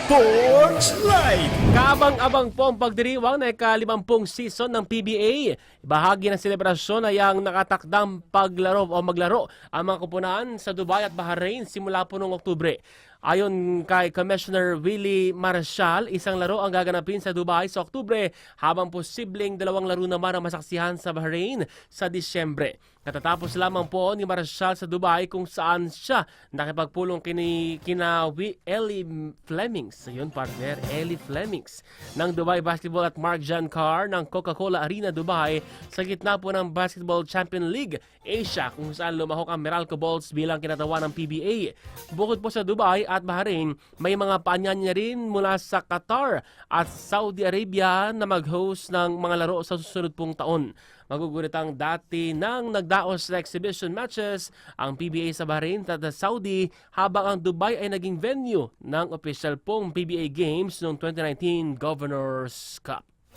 Sports Live! Kabang-abang po ang pagdiriwang na ika-50 season ng PBA. Bahagi ng selebrasyon ay ang nakatakdang paglaro o maglaro ang mga kupunan sa Dubai at Bahrain simula po noong Oktubre. Ayon kay Commissioner Willie Marshall, isang laro ang gaganapin sa Dubai sa Oktubre habang posibleng 2 laro naman ang masaksihan sa Bahrain sa Disyembre. Katatapos lamang po ni Marshall sa Dubai kung saan siya nakipagpulong kina Ellie Flemings. Ayun partner, Ellie Flemings ng Dubai Basketball at Mark John Carr ng Coca-Cola Arena Dubai sa gitna po ng Basketball Champion League Asia kung saan lumahok ang Meralco Bulls bilang kinatawa ng PBA. Bukod po sa Dubai at Bahrain, may mga paanyanya rin mula sa Qatar at Saudi Arabia na mag-host ng mga laro sa susunod pong taon. Magugulat ang dati nang nagdaos sa exhibition matches ang PBA sa Bahrain at Saudi habang ang Dubai ay naging venue ng official pong PBA Games noong 2019 Governors Cup.